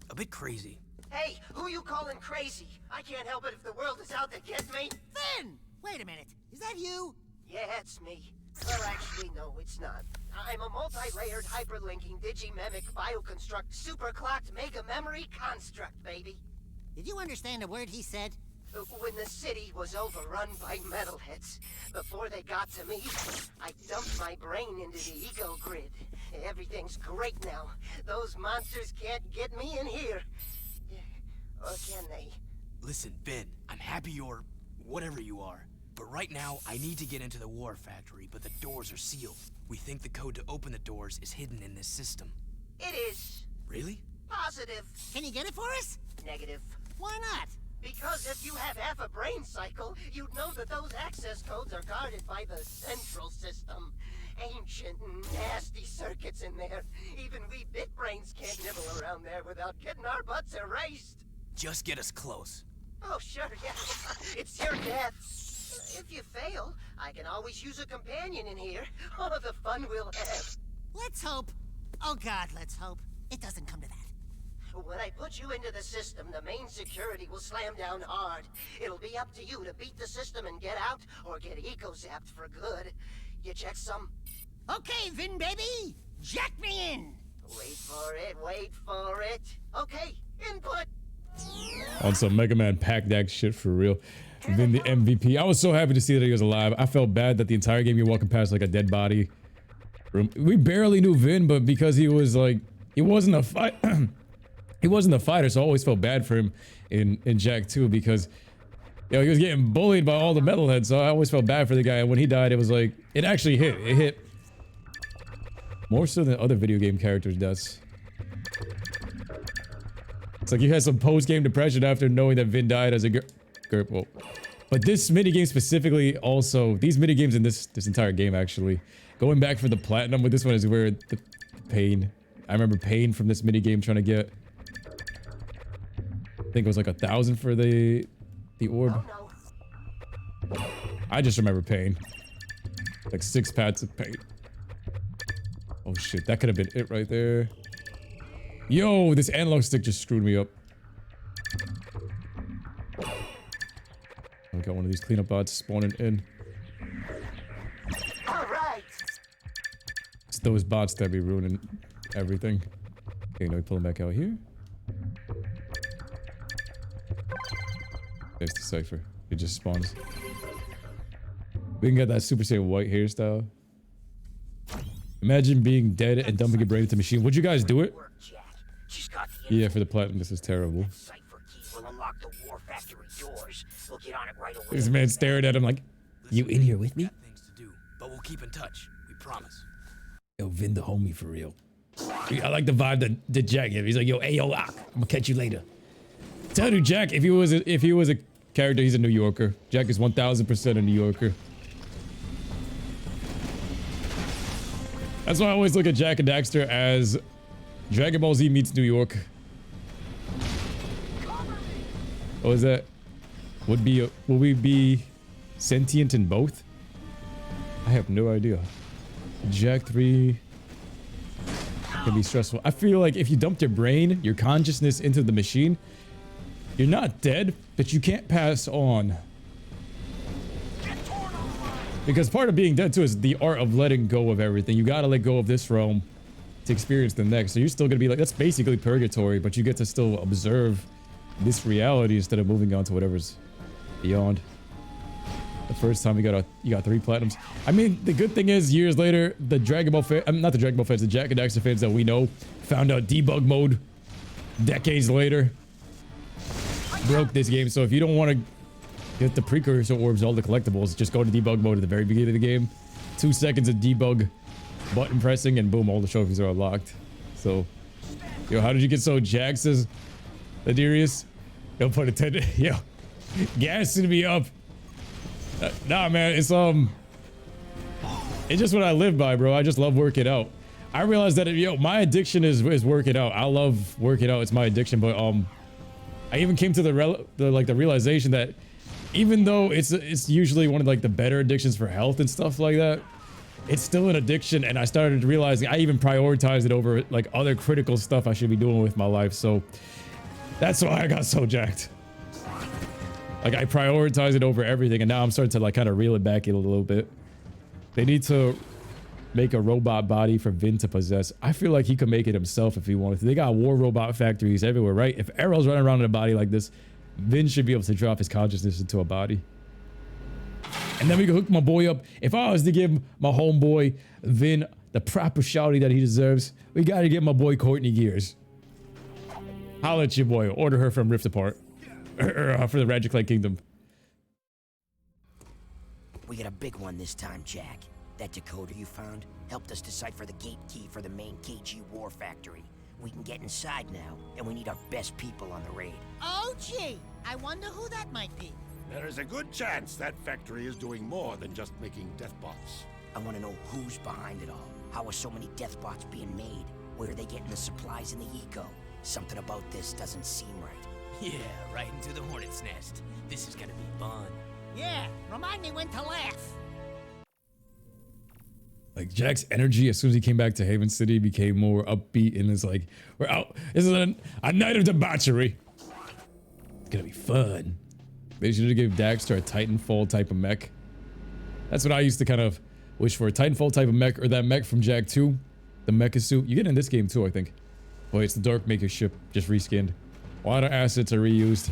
A bit crazy. Hey, who you calling crazy? I can't help it if the world is out to get me. Vin! Wait a minute. Is that you? Yeah, it's me. Well, actually, no, it's not. I'm a multi-layered, hyperlinking, digimemic, bioconstruct, superclocked mega memory construct, baby. Did you understand a word he said? When the city was overrun by metalheads, before they got to me, I dumped my brain into the ego grid. Everything's great now. Those monsters can't get me in here. Or can they? Listen, Ben, I'm happy you're whatever you are. But right now, I need to get into the war factory, but the doors are sealed. We think the code to open the doors is hidden in this system. It is. Really? Positive. Can you get it for us? Negative. Why not? Because if you have half a brain cycle, you'd know that those access codes are guarded by the central system. Ancient, nasty circuits in there. Even we bit brains can't nibble around there without getting our butts erased. Just get us close. Oh, sure, yeah. It's your death. If you fail, I can always use a companion in here. Oh, the fun we'll have. Let's hope. Oh God, let's hope. It doesn't come to that. When I put you into the system, the main security will slam down hard. It'll be up to you to beat the system and get out, or get eco-zapped for good. You check some? Okay, Vin, baby! Jack me in! Wait for it, wait for it. Okay, input. On some Mega Man pack that shit for real. Vin the MVP. I was so happy to see that he was alive. I felt bad that the entire game you're walking past like a dead body. We barely knew Vin, but because he was like, he wasn't a fight. He wasn't a fighter, so I always felt bad for him in Jack 2 because, you know, he was getting bullied by all the metalheads, so I always felt bad for the guy. And when he died, it was like, it actually hit. It hit more so than other video game characters' deaths. It's like you had some post-game depression after knowing that Vin died as a girl. Well, but this minigame specifically also, these minigames in this entire game actually, going back for the platinum with this one is where the pain. I remember pain from this minigame trying to get, I think it was like 1,000 for the orb. I just remember pain. Like 6 pads of pain. Oh shit, that could have been it right there. Yo, this analog stick just screwed me up. I got one of these cleanup bots spawning in. Alright. It's those bots that be ruining everything. Okay, now we pull them back out here. There's the cipher. It just spawns. We can get that Super Saiyan white hairstyle. Imagine being dead and dumping your brain into the machine. Would you guys do it? Yeah, for the platinum, this is terrible. This man staring at him like, you in here with me? Things to do, but we'll keep in touch. We promise. Yo, Vin the homie for real. I like the vibe that Jack gave. He's like, yo, hey, yo, I'm gonna catch you later. Tell you, Jack, if he was a character, he's a New Yorker. Jack is 1000% a New Yorker. That's why I always look at Jack and Daxter as Dragon Ball Z meets New York. What was that? Will we be sentient in both? I have no idea. Jack 3 can be stressful. I feel like if you dumped your brain, your consciousness into the machine, you're not dead, but you can't pass on. Because part of being dead too is the art of letting go of everything. You gotta let go of this realm to experience the next. So you're still gonna be like, that's basically purgatory, but you get to still observe this reality instead of moving on to whatever's beyond. The first time you got 3 platinums. I mean, the good thing is years later, the Dragon Ball fans, not the Dragon Ball fans, the Jack and Daxter fans that we know found out debug mode decades later. Broke this game. So if you don't want to get the precursor orbs, all the collectibles, just go to debug mode at the very beginning of the game. 2 seconds of debug button pressing and boom, all the trophies are unlocked. So, yo, how did you get so jacked, says Ladarius? Yo, put attendant. Yo, gassing me up. Nah, man, it's just what I live by, bro. I just love working out. I realized that, yo, my addiction is working out. I love working out. It's my addiction, but I even came to the realization that even though it's usually one of like the better addictions for health and stuff like that, it's still an addiction. And I started realizing I even prioritize it over like other critical stuff I should be doing with my life. So that's why I got so jacked. Like I prioritize it over everything, and now I'm starting to like kind of reel it back in a little bit. They need to make a robot body for Vin to possess. I feel like he could make it himself if he wanted to. They got war robot factories everywhere, right? If Arrow's running around in a body like this, Vin should be able to drop his consciousness into a body. And then we can hook my boy up. If I was to give my homeboy Vin the proper shouty that he deserves, we gotta get my boy Courtney Geass. Holla at your boy. Order her from Rift Apart. For the Radiclite Kingdom. We got a big one this time, Jack. That decoder you found helped us decipher the gate key for the main KG War Factory. We can get inside now, and we need our best people on the raid. Oh, gee. I wonder who that might be. There is a good chance that factory is doing more than just making death bots. I want to know who's behind it all. How are so many death bots being made? Where are they getting the supplies in the eco? Something about this doesn't seem right. Yeah, right into the hornet's nest. This is gonna be fun. Yeah, remind me when to laugh. Like Jack's energy as soon as he came back to Haven City became more upbeat and it's like, we're out. This is a night of debauchery. It's gonna be fun. They should have gave Daxter a Titanfall type of mech. That's what I used to kind of wish for. A Titanfall type of mech, or that mech from Jak 2. The mecha suit. You get it in this game too, I think. Boy, it's the Dark Maker ship, just reskinned. A lot of assets are reused.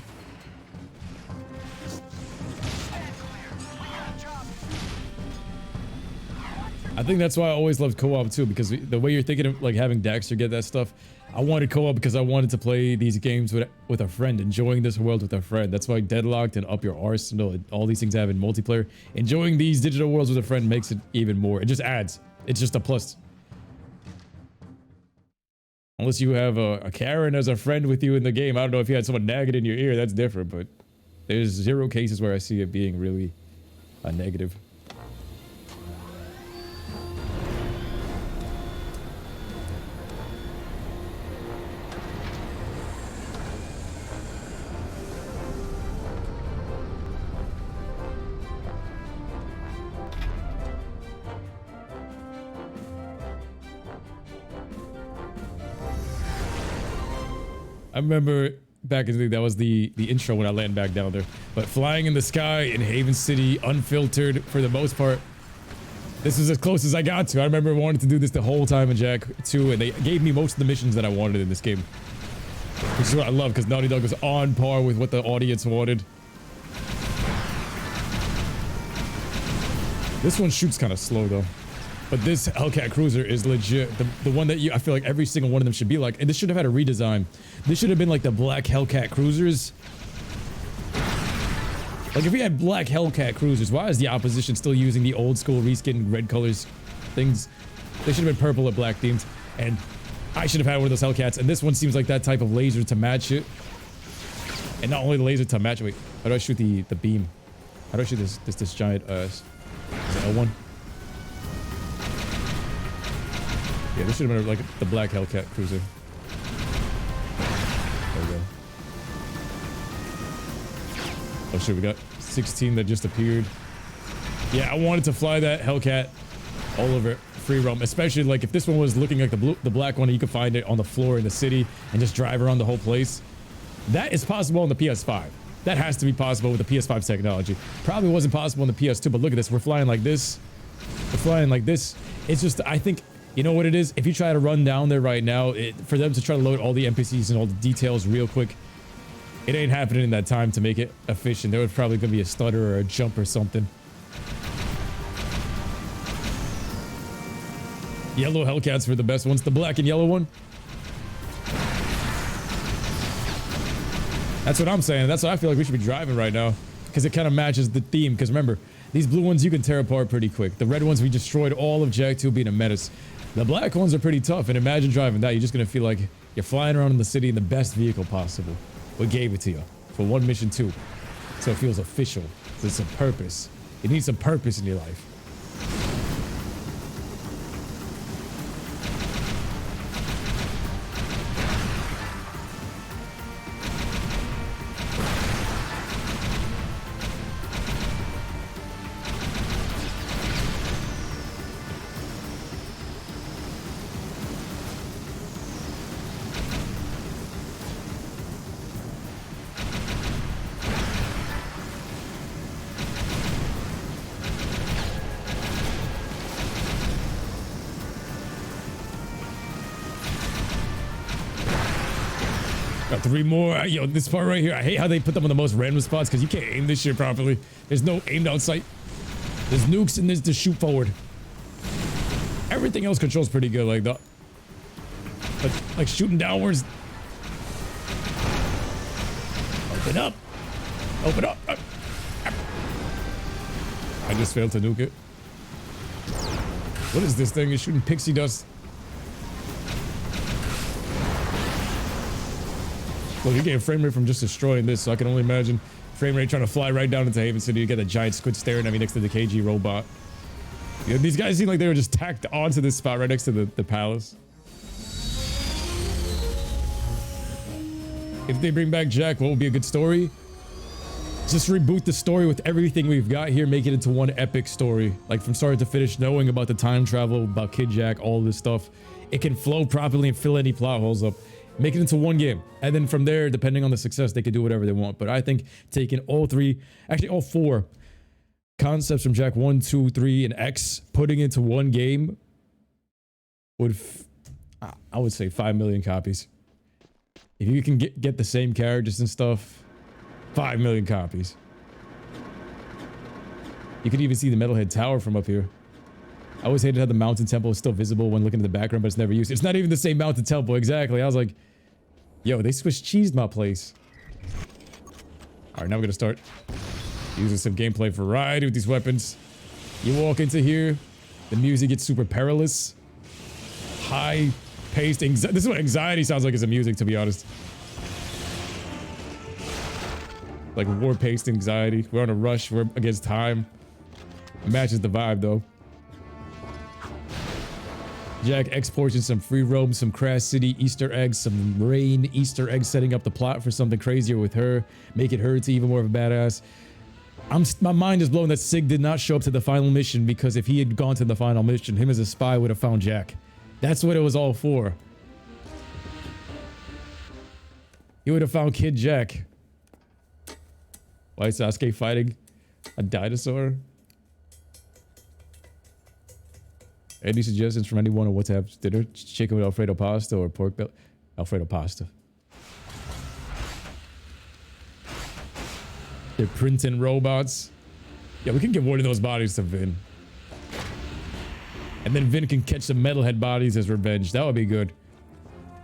I think that's why I always loved co-op too, because the way you're thinking of like having Daxter get that stuff, I wanted co-op because I wanted to play these games with a friend, enjoying this world with a friend. That's why Deadlocked and Up Your Arsenal and all these things have in multiplayer. Enjoying these digital worlds with a friend makes it even more. It just adds. It's just a plus. Unless you have a Karen as a friend with you in the game. I don't know if you had someone nagging in your ear, that's different, but There's 0 cases where I see it being really a negative. I remember back in the day, that was the intro when I landed back down there. But flying in the sky in Haven City, unfiltered for the most part. This was as close as I got to. I remember wanting to do this the whole time in Jak 2, and they gave me most of the missions that I wanted in this game. Which is what I love, because Naughty Dog was on par with what the audience wanted. This one shoots kind of slow though. But this Hellcat Cruiser is legit. The one that I feel like every single one of them should be like. And this should have had a redesign. This should have been like the black Hellcat Cruisers. Like if we had black Hellcat Cruisers, why is the opposition still using the old school reskin red colors things? They should have been purple or black themed. And I should have had one of those Hellcats. And this one seems like that type of laser to match it. And not only the laser to match it. Wait, how do I shoot the beam? How do I shoot this giant is it L1? Yeah, this should have been like the black Hellcat Cruiser. There we go. Oh shit, we got 16 that just appeared. Yeah, I wanted to fly that Hellcat all over free roam, especially like if this one was looking like the black one, and you could find it on the floor in the city and just drive around the whole place. That is possible on the PS5. That has to be possible with the PS5 technology. Probably wasn't possible on the PS2, but look at this. We're flying like this. We're flying like this. It's just, I think, you know what it is? If you try to run down there right now, for them to try to load all the NPCs and all the details real quick, it ain't happening in that time to make it efficient. There was probably gonna be a stutter or a jump or something. Yellow Hellcats were the best ones. The black and yellow one. That's what I'm saying. That's what I feel like we should be driving right now. Because it kind of matches the theme. Because remember, these blue ones you can tear apart pretty quick. The red ones, we destroyed all of Jak 2 being a menace. The black ones are pretty tough. And imagine driving that. You're just going to feel like you're flying around in the city in the best vehicle possible. We gave it to you for one mission too. So it feels official. There's some purpose. You need some purpose in your life. Got 3 more. Yo, this part right here, I hate how they put them on the most random spots because you can't aim this shit properly. There's no aim down sight. There's nukes and there's the shoot forward. Everything else controls pretty good, like the, but like shooting downwards. Open up. Open up. I just failed to nuke it. What is this thing? It's shooting pixie dust. Well, you're getting frame rate from just destroying this, so I can only imagine frame rate trying to fly right down into Haven City. You get a giant squid staring at me next to the KG robot. You know, these guys seem like they were just tacked onto this spot right next to the palace. If they bring back Jak, what would be a good story? Just reboot the story with everything we've got here, make it into one epic story. Like from start to finish, knowing about the time travel, about Kid Jak, all this stuff. It can flow properly and fill any plot holes up. Make it into one game. And then from there, depending on the success, they can do whatever they want. But I think taking all 4 concepts from Jak 1, 2, 3, and X, putting into one game would, I would say 5 million copies. If you can get the same characters and stuff, 5 million copies. You could even see the Metalhead Tower from up here. I always hated how the mountain temple is still visible when looking at the background, but it's never used. It's not even the same mountain temple, exactly. I was like, yo, they Swiss cheesed my place. Alright, now we're gonna start using some gameplay variety with these weapons. You walk into here, the music gets super perilous. High-paced anxiety. This is what anxiety sounds like as a music, to be honest. Like war-paced anxiety. We're on a rush. We're against time. It matches the vibe, though. Jack exports in some free roam, some Crash City Easter eggs, some Rain Easter eggs, setting up the plot for something crazier with her, making her to even more of a badass. My mind is blown that Sig did not show up to the final mission, because if he had gone to the final mission, him as a spy would have found Jack. That's what it was all for. He would have found Kid Jack. Why is Sasuke fighting a dinosaur? Any suggestions from anyone on what to have for dinner? Chicken with Alfredo pasta or pork belly? Alfredo pasta. They're printing robots. Yeah, we can give one of those bodies to Vin. And then Vin can catch some metalhead bodies as revenge. That would be good.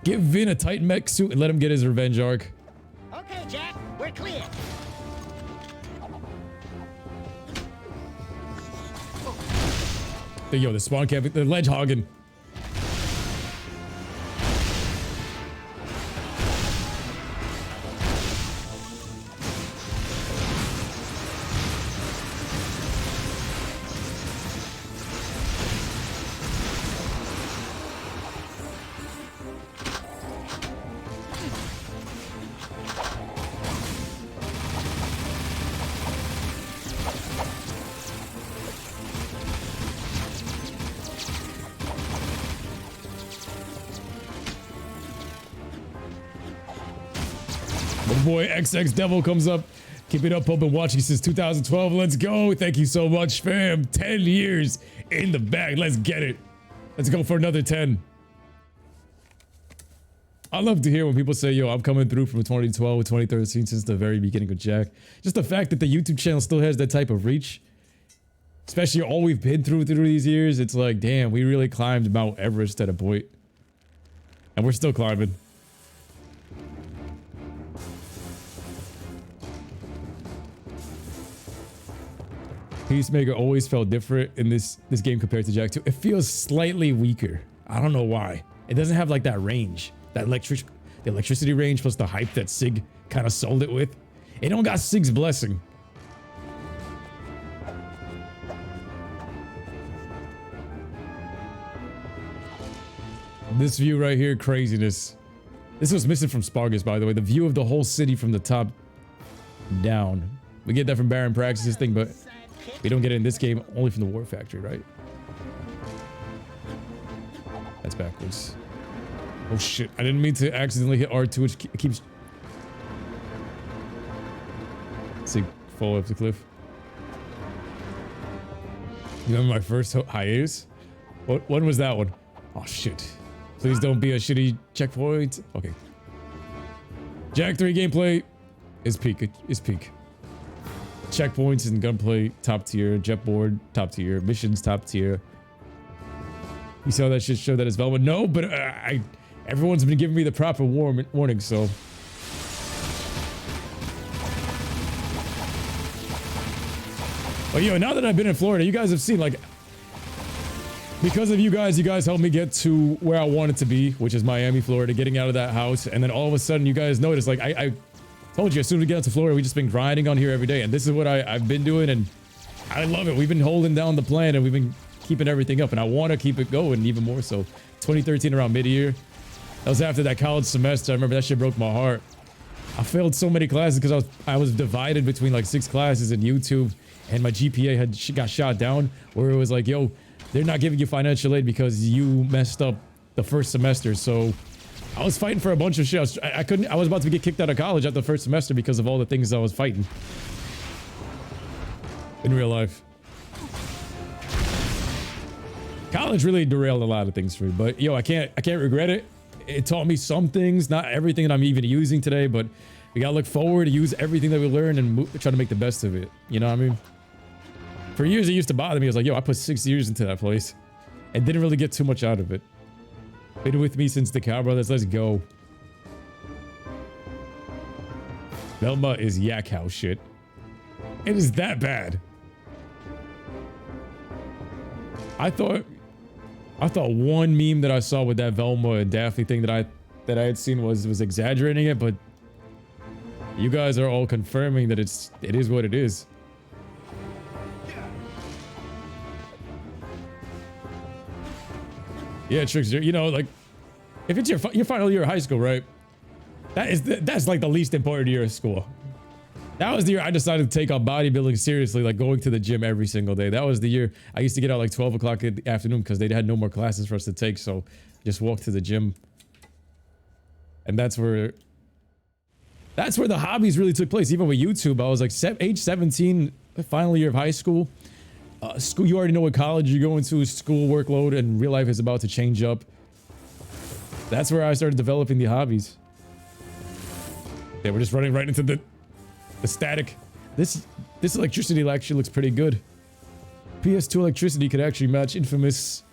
Give Vin a tight mech suit and let him get his revenge arc. Okay, Jack, we're clear. Yo, the spawn camp, the ledge hogging. My boy XX Devil comes up. Keep it up, I've been watching since 2012. Let's go. Thank you so much, fam. 10 years in the bag. Let's get it. Let's go for another 10. I love to hear when people say, yo, I'm coming through from 2012 to 2013 since the very beginning of Jack. Just the fact that the YouTube channel still has that type of reach, especially all we've been through these years, it's like, damn, we really climbed Mount Everest at a point. And we're still climbing. Peacemaker always felt different in this game compared to Jack 2. It feels slightly weaker. I don't know why. It doesn't have like that range, that the electricity range plus the hype that Sig kind of sold it with. It don't got Sig's blessing. This view right here, craziness. This was missing from Spargus, by the way. The view of the whole city from the top down. We get that from Baron Praxis' thing, but we don't get it in this game, only from the War Factory, right? That's backwards. Oh shit, I didn't mean to accidentally hit R2, which keeps... Sig fall off the cliff. You remember my first hiatus? When was that one? Oh shit. Please don't be a shitty checkpoint. Okay. Jack 3 gameplay is peak. Is peak. Checkpoints and gunplay top tier. Jetboard top tier. Missions top tier. You saw that shit show that it's Velma? No, but everyone's been giving me the proper warning, so. Oh, yo, now that I've been in Florida, you guys have seen, like, because of you guys helped me get to where I wanted to be, which is Miami, Florida, getting out of that house. And then all of a sudden you guys notice, like, I told you, as soon as we get out to Florida, we've just been grinding on here every day. And this is what I've been doing, and I love it. We've been holding down the plan, and we've been keeping everything up, and I want to keep it going even more so. 2013 around mid-year. That was after that college semester. I remember that shit broke my heart. I failed so many classes because I was divided between like 6 classes in YouTube, and my GPA got shot down, where it was like, yo, they're not giving you financial aid because you messed up the first semester. So I was fighting for a bunch of shit. I was about to get kicked out of college after the first semester because of all the things I was fighting in real life. College really derailed a lot of things for me, but yo, I can't regret it. It taught me some things, not everything that I'm even using today, but we gotta look forward to use everything that we learned and try to make the best of it. You know what I mean? For years, it used to bother me. I was like, yo, I put 6 years into that place and didn't really get too much out of it. Been with me since the Cow Brothers. Let's go. Velma is yak house shit. It is that bad. I thought one meme that I saw with that Velma and Daphne thing that I had seen was exaggerating it, but You guys are all confirming that it is what it is. Yeah, Trickster, you know, like, if it's your final year of high school, right? That's like the least important year of school. That was the year I decided to take up bodybuilding seriously, like going to the gym every single day. That was the year I used to get out like 12 o'clock in the afternoon because they had no more classes for us to take. So just walk to the gym. And that's where the hobbies really took place. Even with YouTube, I was like age 17, final year of high school. School, you already know what college you're going to, school workload, and real life is about to change up. That's where I started developing the hobbies. Yeah, we're just running right into the static. This electricity actually looks pretty good. PS2 electricity could actually match Infamous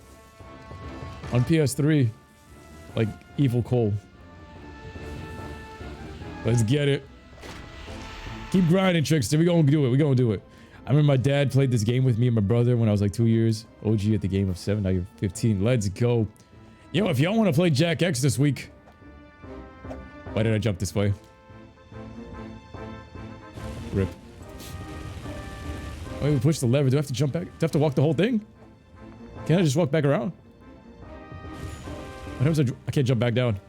on PS3. Like evil coal. Let's get it. Keep grinding, Trickster. We're gonna do it. We're gonna do it. I remember my dad played this game with me and my brother when I was like 2 years. OG at the game of 7. Now you're 15. Let's go. Yo, if y'all want to play Jack X this week. Why did I jump this way? Rip. Oh, we push the lever. Do I have to jump back? Do I have to walk the whole thing? Can't I just walk back around? What happens? I can't jump back down.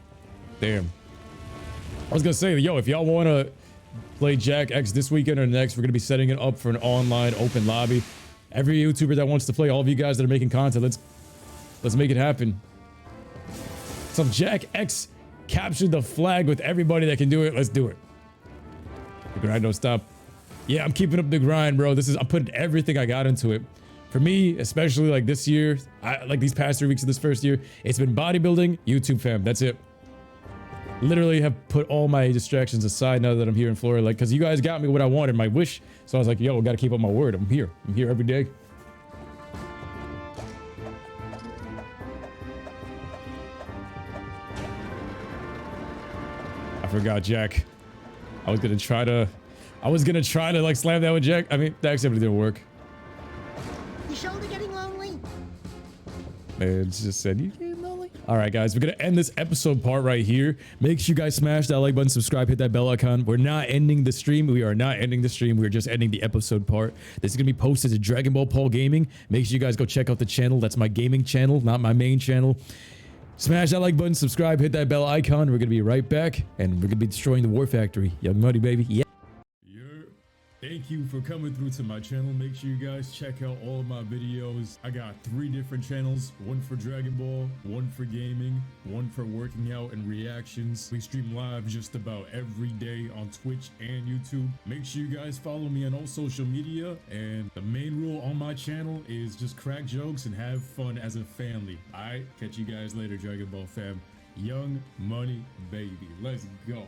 Damn. I was gonna say, yo, if y'all want to play Jack X this weekend or next, we're gonna be setting it up for an online open lobby. Every YouTuber that wants to play, all of you guys that are making content, let's make it happen. So if Jack X captured the flag with everybody that can do it, let's do it. The grind don't stop. Yeah, I'm keeping up the grind, bro. I'm putting everything I got into it. For me, especially like this year, like these past 3 weeks of this first year, it's been bodybuilding, YouTube fam. That's it. Literally have put all my distractions aside now that I'm here in Florida. Like, cause you guys got me what I wanted, my wish. So I was like, yo, I gotta keep up my word. I'm here every day. I forgot Jack. I was gonna try to like slam that with Jack. I mean, that actually didn't work. Your shoulder getting lonely? Man, just said you getting lonely. All right, guys, we're gonna end this episode part right here. Make sure you guys smash that like button, subscribe, hit that bell icon. We're not ending the stream. We are not ending the stream. We're just ending the episode part. This is gonna be posted to DragonBallPaul Gaming. Make sure you guys go check out the channel. That's my gaming channel, not my main channel. Smash that like button, subscribe, hit that bell icon. We're gonna be right back, and we're gonna be destroying the War Factory. Young Money, baby. Yeah. Thank you for coming through to my channel. Make sure you guys check out all of my videos. I got 3 different channels, one for Dragon Ball, one for gaming, one for working out and reactions. We stream live just about every day on Twitch and YouTube. Make sure you guys follow me on all social media. And the main rule on my channel is just crack jokes and have fun as a family. All right, catch you guys later, Dragon Ball fam. Young Money, baby. Let's go.